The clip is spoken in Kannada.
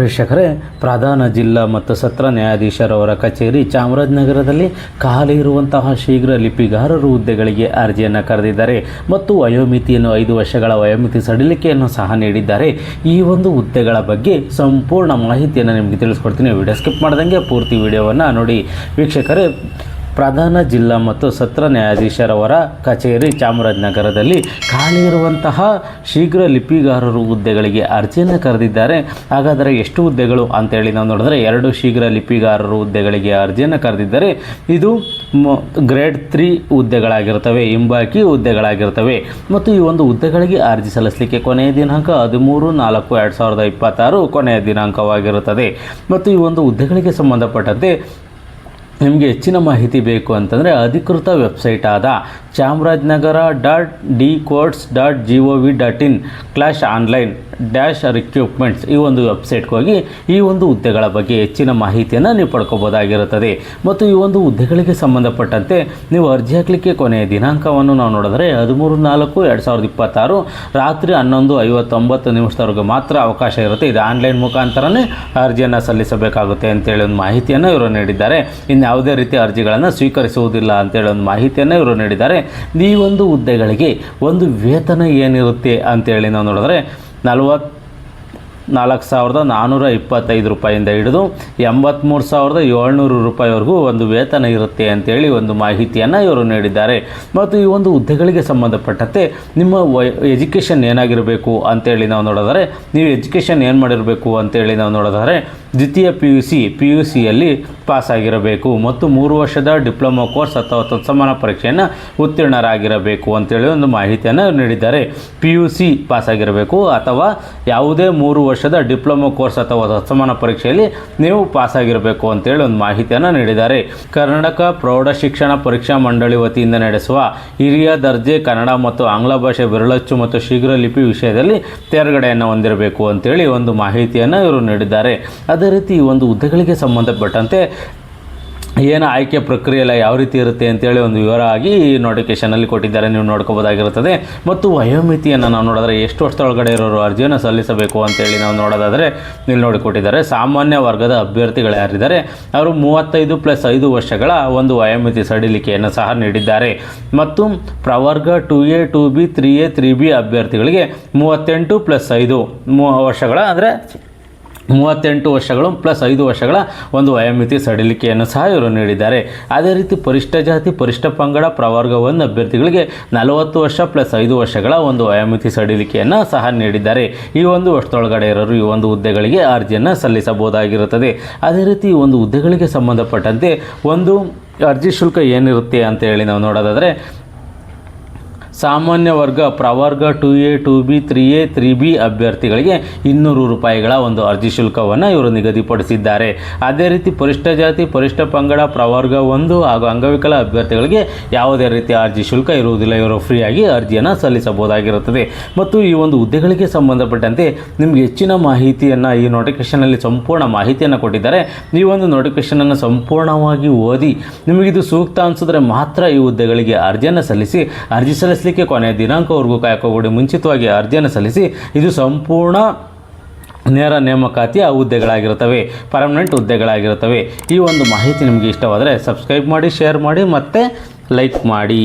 ವೀಕ್ಷಕರೇ, ಪ್ರಧಾನ ಜಿಲ್ಲಾ ಮತ್ತು ಸತ್ರ ನ್ಯಾಯಾಧೀಶರವರ ಕಚೇರಿ ಚಾಮರಾಜನಗರದಲ್ಲಿ ಖಾಲಿ ಇರುವಂತಹ ಶೀಘ್ರ ಲಿಪಿಗಾರರು ಹುದ್ದೆಗಳಿಗೆ ಅರ್ಜಿಯನ್ನು ಕರೆದಿದ್ದಾರೆ ಮತ್ತು ವಯೋಮಿತಿಯನ್ನು 5 ವರ್ಷಗಳ ವಯೋಮಿತಿ ಸಡಿಲಿಕೆಯನ್ನು ಸಹ ನೀಡಿದ್ದಾರೆ. ಈ ಒಂದು ಹುದ್ದೆಗಳ ಬಗ್ಗೆ ಸಂಪೂರ್ಣ ಮಾಹಿತಿಯನ್ನು ನಿಮಗೆ ತಿಳಿಸ್ಕೊಡ್ತೀನಿ. ವಿಡಿಯೋ ಸ್ಕಿಪ್ ಮಾಡ್ದಂಗೆ ಪೂರ್ತಿ ವಿಡಿಯೋವನ್ನು ನೋಡಿ. ವೀಕ್ಷಕರೇ, ಪ್ರಧಾನ ಜಿಲ್ಲಾ ಮತ್ತು ಸತ್ರ ನ್ಯಾಯಾಧೀಶರವರ ಕಚೇರಿ ಚಾಮರಾಜನಗರದಲ್ಲಿ ಖಾಲಿ ಇರುವಂತಹ ಶೀಘ್ರ ಲಿಪಿಗಾರರು ಹುದ್ದೆಗಳಿಗೆ ಅರ್ಜಿಯನ್ನು ಕರೆದಿದ್ದಾರೆ. ಹಾಗಾದರೆ ಎಷ್ಟು ಹುದ್ದೆಗಳು ಅಂತೇಳಿ ನಾವು ನೋಡಿದ್ರೆ 2 ಶೀಘ್ರ ಲಿಪಿಗಾರರು ಹುದ್ದೆಗಳಿಗೆ ಅರ್ಜಿಯನ್ನು ಕರೆದಿದ್ದಾರೆ. ಇದು ಗ್ರೇಡ್ 3 ಹುದ್ದೆಗಳಾಗಿರ್ತವೆ, ಹಿಂಬಾಕಿ ಹುದ್ದೆಗಳಾಗಿರ್ತವೆ. ಮತ್ತು ಈ ಒಂದು ಹುದ್ದೆಗಳಿಗೆ ಅರ್ಜಿ ಸಲ್ಲಿಸಲಿಕ್ಕೆ ಕೊನೆಯ ದಿನಾಂಕ 13/4/2026 ಕೊನೆಯ ದಿನಾಂಕವಾಗಿರುತ್ತದೆ. ಮತ್ತು ಈ ಒಂದು ಹುದ್ದೆಗಳಿಗೆ ಸಂಬಂಧಪಟ್ಟಂತೆ ನಿಮಗೆ ಹೆಚ್ಚಿನ ಮಾಹಿತಿ ಬೇಕು ಅಂತಂದರೆ ಅಧಿಕೃತ ವೆಬ್ಸೈಟ್ ಆದ chamrajnagar.dcourts.gov.in/online-recruitments ಈ ಒಂದು ವೆಬ್ಸೈಟ್ಗೆ ಹೋಗಿ ಈ ಒಂದು ಹುದ್ದೆಗಳ ಬಗ್ಗೆ ಹೆಚ್ಚಿನ ಮಾಹಿತಿಯನ್ನು ನೀವು ಪಡ್ಕೋಬೋದಾಗಿರುತ್ತದೆ. ಮತ್ತು ಈ ಒಂದು ಹುದ್ದೆಗಳಿಗೆ ಸಂಬಂಧಪಟ್ಟಂತೆ ನೀವು ಅರ್ಜಿ ಹಾಕಲಿಕ್ಕೆ ಕೊನೆಯ ದಿನಾಂಕವನ್ನು ನಾವು ನೋಡಿದ್ರೆ 13/4/2026 ರಾತ್ರಿ 11:59 ಮಾತ್ರ ಅವಕಾಶ ಇರುತ್ತೆ. ಇದು ಆನ್ಲೈನ್ ಮುಖಾಂತರನೇ ಅರ್ಜಿಯನ್ನು ಸಲ್ಲಿಸಬೇಕಾಗುತ್ತೆ ಅಂತೇಳಿ ಒಂದು ಮಾಹಿತಿಯನ್ನು ಇವರು ನೀಡಿದ್ದಾರೆ. ಯಾವುದೇ ರೀತಿಯ ಅರ್ಜಿಗಳನ್ನು ಸ್ವೀಕರಿಸುವುದಿಲ್ಲ ಅಂತೇಳಿ ಒಂದು ಮಾಹಿತಿಯನ್ನು ಇವರು ನೀಡಿದ್ದಾರೆ. ಈ ಒಂದು ಹುದ್ದೆಗಳಿಗೆ ಒಂದು ವೇತನ ಏನಿರುತ್ತೆ ಅಂತೇಳಿ ನಾವು ನೋಡಿದ್ರೆ 44,425 ರೂಪಾಯಿಂದ ಹಿಡಿದು 83,700 ರೂಪಾಯಿವರೆಗೂ ಒಂದು ವೇತನ ಇರುತ್ತೆ ಅಂತೇಳಿ ಒಂದು ಮಾಹಿತಿಯನ್ನು ಇವರು ನೀಡಿದ್ದಾರೆ. ಮತ್ತು ಈ ಒಂದು ಹುದ್ದೆಗಳಿಗೆ ಸಂಬಂಧಪಟ್ಟಂತೆ ನಿಮ್ಮ ಎಜುಕೇಷನ್ ಏನಾಗಿರಬೇಕು ಅಂತೇಳಿ ನಾವು ನೋಡಿದರೆ, ನೀವು ಎಜುಕೇಷನ್ ಏನು ಮಾಡಿರಬೇಕು ಅಂತೇಳಿ ನಾವು ನೋಡಿದರೆ ದ್ವಿತೀಯ PUCಯಲ್ಲಿ ಪಾಸಾಗಿರಬೇಕು ಮತ್ತು 3 ವರ್ಷದ ಡಿಪ್ಲೊಮಾ ಕೋರ್ಸ್ ಅಥವಾ ತತ್ಸಮಾನ ಪರೀಕ್ಷೆಯನ್ನು ಉತ್ತೀರ್ಣರಾಗಿರಬೇಕು ಅಂತೇಳಿ ಒಂದು ಮಾಹಿತಿಯನ್ನು ನೀಡಿದ್ದಾರೆ. PUC ಪಾಸಾಗಿರಬೇಕು ಅಥವಾ ಯಾವುದೇ 3 ವರ್ಷದ ಡಿಪ್ಲೊಮಾ ಕೋರ್ಸ್ ಅಥವಾ ತತ್ಸಮಾನ ಪರೀಕ್ಷೆಯಲ್ಲಿ ನೀವು ಪಾಸಾಗಿರಬೇಕು ಅಂತೇಳಿ ಒಂದು ಮಾಹಿತಿಯನ್ನು ನೀಡಿದ್ದಾರೆ. ಕರ್ನಾಟಕ ಪ್ರೌಢ ಶಿಕ್ಷಣ ಪರೀಕ್ಷಾ ಮಂಡಳಿ ವತಿಯಿಂದ ನಡೆಸುವ ಹಿರಿಯ ದರ್ಜೆ ಕನ್ನಡ ಮತ್ತು ಆಂಗ್ಲ ಭಾಷೆ ಬೆರಳಚ್ಚು ಮತ್ತು ಶೀಘ್ರ ಲಿಪಿ ವಿಷಯದಲ್ಲಿ ತೇರ್ಗಡೆಯನ್ನು ಹೊಂದಿರಬೇಕು ಅಂತೇಳಿ ಒಂದು ಮಾಹಿತಿಯನ್ನು ಇವರು ನೀಡಿದ್ದಾರೆ. ಅದೇ ರೀತಿ ಈ ಒಂದು ಹುದ್ದೆಗಳಿಗೆ ಸಂಬಂಧಪಟ್ಟಂತೆ ಏನು ಆಯ್ಕೆ ಪ್ರಕ್ರಿಯೆಲ್ಲ ಯಾವ ರೀತಿ ಇರುತ್ತೆ ಅಂತೇಳಿ ಒಂದು ವಿವರವಾಗಿ ಈ ನೋಟಿಫಿಕೇಷನಲ್ಲಿ ಕೊಟ್ಟಿದ್ದಾರೆ, ನೀವು ನೋಡ್ಕೋಬೋದಾಗಿರುತ್ತದೆ. ಮತ್ತು ವಯೋಮಿತಿಯನ್ನು ನಾವು ನೋಡಿದ್ರೆ ಎಷ್ಟು ವರ್ಷದೊಳಗಡೆ ಇರೋರು ಅರ್ಜಿಯನ್ನು ಸಲ್ಲಿಸಬೇಕು ಅಂತೇಳಿ ನಾವು ನೋಡೋದಾದರೆ ಇಲ್ಲಿ ನೋಡಿಕೊಟ್ಟಿದ್ದಾರೆ. ಸಾಮಾನ್ಯ ವರ್ಗದ ಅಭ್ಯರ್ಥಿಗಳು ಯಾರಿದ್ದಾರೆ ಅವರು 35+5 ವರ್ಷಗಳ ಒಂದು ವಯೋಮಿತಿ ಸಡಿಲಿಕೆಯನ್ನು ಸಹ ನೀಡಿದ್ದಾರೆ. ಮತ್ತು ಪ್ರವರ್ಗ 2A 2B 3A 3B ಅಭ್ಯರ್ಥಿಗಳಿಗೆ 38+5 ವರ್ಷಗಳ ಅಂದರೆ 38 ವರ್ಷಗಳು +5 ವರ್ಷಗಳ ಒಂದು ವಯೋಮಿತಿ ಸಡಿಲಿಕೆಯನ್ನು ಸಹ ಇವರು ನೀಡಿದ್ದಾರೆ. ಅದೇ ರೀತಿ ಪರಿಶಿಷ್ಟ ಜಾತಿ ಪರಿಶಿಷ್ಟ ಪಂಗಡ ಪ್ರವರ್ಗ 1 ಅಭ್ಯರ್ಥಿಗಳಿಗೆ 40 ವರ್ಷ +5 ವರ್ಷಗಳ ಒಂದು ವಯೋಮಿತಿ ಸಡಿಲಿಕೆಯನ್ನು ಸಹ ನೀಡಿದ್ದಾರೆ. ಈ ಒಂದು ವರ್ಷದೊಳಗಡೆ ಇರೋರು ಈ ಒಂದು ಹುದ್ದೆಗಳಿಗೆ ಅರ್ಜಿಯನ್ನು ಸಲ್ಲಿಸಬಹುದಾಗಿರುತ್ತದೆ. ಅದೇ ರೀತಿ ಈ ಒಂದು ಹುದ್ದೆಗಳಿಗೆ ಸಂಬಂಧಪಟ್ಟಂತೆ ಒಂದು ಅರ್ಜಿ ಶುಲ್ಕ ಏನಿರುತ್ತೆ ಅಂತ ಹೇಳಿ ನಾವು ನೋಡೋದಾದರೆ, ಸಾಮಾನ್ಯ ವರ್ಗ ಪ್ರವರ್ಗ 2A 2B 3A 3B ಅಭ್ಯರ್ಥಿಗಳಿಗೆ 200 ರೂಪಾಯಿಗಳ ಒಂದು ಅರ್ಜಿ ಶುಲ್ಕವನ್ನು ಇವರು ನಿಗದಿಪಡಿಸಿದ್ದಾರೆ. ಅದೇ ರೀತಿ ಪರಿಶಿಷ್ಟ ಜಾತಿ ಪರಿಶಿಷ್ಟ ಪಂಗಡ ಪ್ರವರ್ಗ 1 ಹಾಗೂ ಅಂಗವಿಕಲ ಅಭ್ಯರ್ಥಿಗಳಿಗೆ ಯಾವುದೇ ರೀತಿಯ ಅರ್ಜಿ ಶುಲ್ಕ ಇರುವುದಿಲ್ಲ, ಇವರು ಫ್ರೀಯಾಗಿ ಅರ್ಜಿಯನ್ನು ಸಲ್ಲಿಸಬಹುದಾಗಿರುತ್ತದೆ. ಮತ್ತು ಈ ಒಂದು ಹುದ್ದೆಗಳಿಗೆ ಸಂಬಂಧಪಟ್ಟಂತೆ ನಿಮಗೆ ಹೆಚ್ಚಿನ ಮಾಹಿತಿಯನ್ನು ಈ ನೋಟಿಫಿಕೇಷನಲ್ಲಿ ಸಂಪೂರ್ಣ ಮಾಹಿತಿಯನ್ನು ಕೊಟ್ಟಿದ್ದಾರೆ. ಈ ಒಂದು ನೋಟಿಫಿಕೇಷನನ್ನು ಸಂಪೂರ್ಣವಾಗಿ ಓದಿ ನಿಮಗಿದು ಸೂಕ್ತ ಅನಿಸಿದ್ರೆ ಮಾತ್ರ ಈ ಹುದ್ದೆಗಳಿಗೆ ಅರ್ಜಿಯನ್ನು ಸಲ್ಲಿಸಿ. ಅರ್ಜಿ ಸಲ್ಲಿಸಲಿಕ್ಕೆ ಕೊನೆಯ ದಿನಾಂಕವರೆಗೂ ಕಾಯ್ಕೋಬೇಡಿ, ಮುಂಚಿತವಾಗಿ ಅರ್ಜಿಯನ್ನು ಸಲ್ಲಿಸಿ. ಇದು ಸಂಪೂರ್ಣ ನೇರ ನೇಮಕಾತಿಯ ಹುದ್ದೆಗಳಾಗಿರುತ್ತವೆ, ಪರ್ಮನೆಂಟ್ ಹುದ್ದೆಗಳಾಗಿರುತ್ತವೆ. ಈ ಒಂದು ಮಾಹಿತಿ ನಿಮಗೆ ಇಷ್ಟವಾದರೆ ಸಬ್ಸ್ಕ್ರೈಬ್ ಮಾಡಿ, ಶೇರ್ ಮಾಡಿ ಮತ್ತು ಲೈಕ್ ಮಾಡಿ.